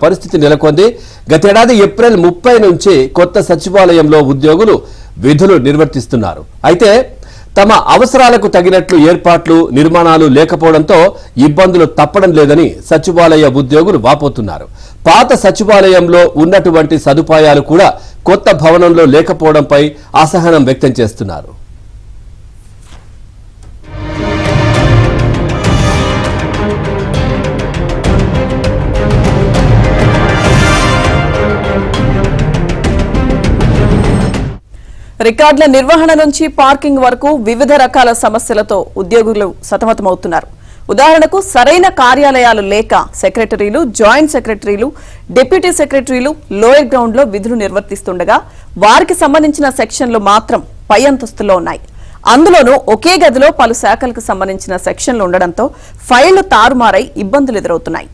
పరిస్థితి నెలకొంది. గతేడాది ఏప్రిల్ 30 నుంచి కొత్త సచివాలయంలో ఉద్యోగులు విధులు నిర్వర్తిస్తున్నారు. అయితే తమ అవసరాలకు తగినట్లు ఏర్పాట్లు నిర్మాణాలు లేకపోవడంతో ఇబ్బందులు తప్పడం లేదని సచివాలయ ఉద్యోగులు వాపోతున్నారు. పాత సచివాలయంలో ఉన్నటువంటి సదుపాయాలు కూడా కొత్త భవనంలో లేకపోవడంపై అసహనం వ్యక్తం చేస్తున్నారు. రికార్డుల నిర్వహణ నుంచి పార్కింగ్ వరకు వివిధ రకాల సమస్యలతో ఉద్యోగులు సతమతమవుతున్నారు. ఉదాహరణకు సరైన కార్యాలయాలు లేక సెక్రటరీలు, జాయింట్ సెక్రటరీలు, డిప్యూటీ సెక్రటరీలు లోయర్ గ్రౌండ్ లో విధులు నిర్వర్తిస్తుండగా వారికి సంబంధించిన సెక్షన్లు మాత్రం పై అంతస్తులో ఉన్నాయి. అందులోనూ ఒకే గదిలో పలు శాఖలకు సంబంధించిన సెక్షన్లు ఉండడంతో ఫైళ్లు తారుమారై ఇబ్బందులు ఎదురవుతున్నాయి.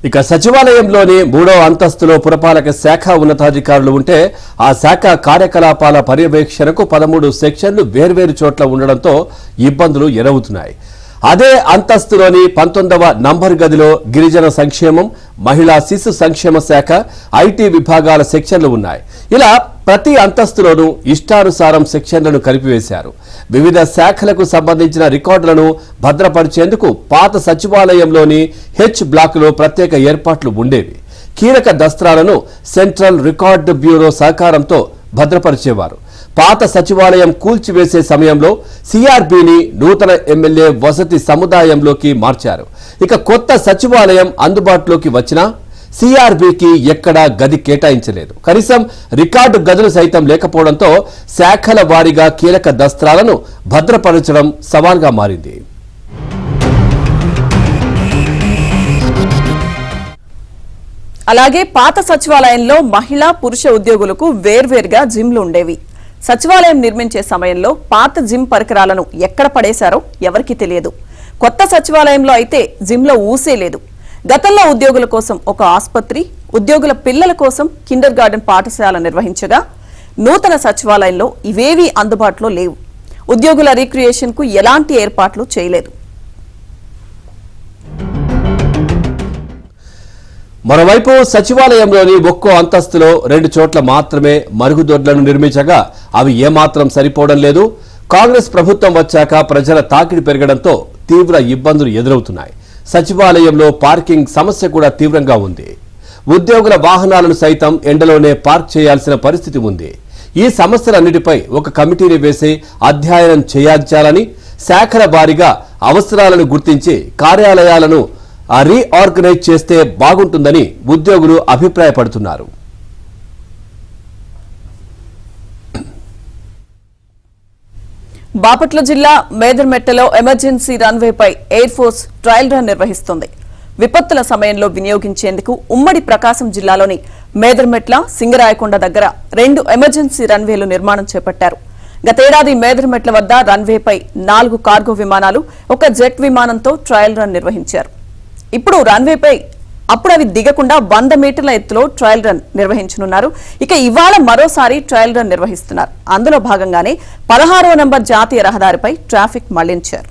ఇక సచివాలయంలోని 3వ అంతస్తులో పురపాలక శాఖ ఉన్నతాధికారులు ఉంటే ఆ శాఖ కార్యకలాపాల పర్యవేక్షణకు 13 సెక్షన్లు వేర్వేరు చోట్ల ఉండడంతో ఇబ్బందులు ఎదురవుతున్నాయి. అదే అంతస్తులోని 19వ నంబర్ గదిలో గిరిజన సంక్షేమం, మహిళా శిశు సంక్షేమ శాఖ, ఐటీ విభాగాల సెక్షన్లు ఉన్నాయి. ఇలా ప్రతి అంతస్తులోనూ ఇష్టానుసారం సెక్షన్లను కలిపివేశారు. వివిధ శాఖలకు సంబంధించిన రికార్డులను భద్రపరిచేందుకు పాత సచివాలయంలోని హెచ్ బ్లాక్లో ప్రత్యేక ఏర్పాట్లు ఉండేవి. కీలక దస్త్రాలను సెంట్రల్ రికార్డు బ్యూరో సహకారంతో భద్రపరిచేవారు. పాత సచివాలయం కూల్చివేసే సమయంలో సిఆర్బిని నూతన ఎమ్మెల్యే వసతి సముదాయంలోకి మార్చారు. ఇక కొత్త సచివాలయం అందుబాటులోకి వచ్చినా సిఆర్బికి ఎక్కడా గది కేటాయించలేదు. కనీసం రికార్డు గదులు సైతం లేకపోవడంతో శాఖల వారీగా కీలక దస్త్రాలను భద్రపరచడం సవాల్గా మారింది. అలాగే పాత సచివాలయంలో మహిళా, పురుష ఉద్యోగులకు వేర్వేరుగా జిమ్లు ఉండేవి. సచివాలయం నిర్మించే సమయంలో పాత జిమ్ పరికరాలను ఎక్కడ పడేశారో ఎవరికీ తెలియదు. కొత్త సచివాలయంలో అయితే జిమ్లో ఊసే లేదు. గతంలో ఉద్యోగుల కోసం ఒక ఆసుపత్రి, ఉద్యోగుల పిల్లల కోసం కిండర్ గార్డెన్ పాఠశాల నిర్వహించగా నూతన సచివాలయంలో ఇవేవీ అందుబాటులో లేవు. ఉద్యోగుల రీక్రియేషన్ కు ఎలాంటి ఏర్పాట్లు చేయలేదు. మరోవైపు సచివాలయంలోని ఒక్కో అంతస్తులో 2 చోట్ల మాత్రమే మరుగుదొడ్లను నిర్మించగా అవి ఏమాత్రం సరిపోవడం లేదు. కాంగ్రెస్ ప్రభుత్వం వచ్చాక ప్రజల తాకిడి పెరగడంతో తీవ్ర ఇబ్బందులు ఎదురవుతున్నాయి. సచివాలయంలో పార్కింగ్ సమస్య కూడా తీవ్రంగా ఉంది. ఉద్యోగుల వాహనాలను సైతం ఎండలోనే పార్క్ చేయాల్సిన పరిస్థితి ఉంది. ఈ సమస్యలన్నిటిపై ఒక కమిటీని వేసి అధ్యయనం చేయాలని, శాఖల వారీగా అవసరాలను గుర్తించి కార్యాలయాలను రీఆర్గనైజ్ చేస్తే బాగుంటుందని ఉద్యోగులు అభిప్రాయపడుతున్నారు. బాపట్ల జిల్లా మేదర్మెట్టలో ఎమర్జెన్సీ రన్వేపై ఎయిర్ ఫోర్స్ ట్రయల్ రన్ నిర్వహిస్తోంది. విపత్తుల సమయంలో వినియోగించేందుకు ఉమ్మడి ప్రకాశం జిల్లాలోని మేదర్మెట్ల, సింగరాయకొండ దగ్గర 2 ఎమర్జెన్సీ రన్వేలు నిర్మాణం చేపట్టారు. గతేడాది మేదర్మెట్ల వద్ద రన్వేపై 4 కార్గో విమానాలు, 1 జెట్ విమానంతో ట్రయల్ రన్ నిర్వహించారు. ఇప్పుడు రన్వేపై అవి దిగకుండా 100 మీటర్ల ఎత్తులో ట్రయల్ రన్ నిర్వహించనున్నారు. ఇక ఇవాళ మరోసారి ట్రయల్ రన్ నిర్వహిస్తున్నారు. అందులో భాగంగానే 16వ నంబర్ జాతీయ రహదారిపై ట్రాఫిక్ మళ్లించారు.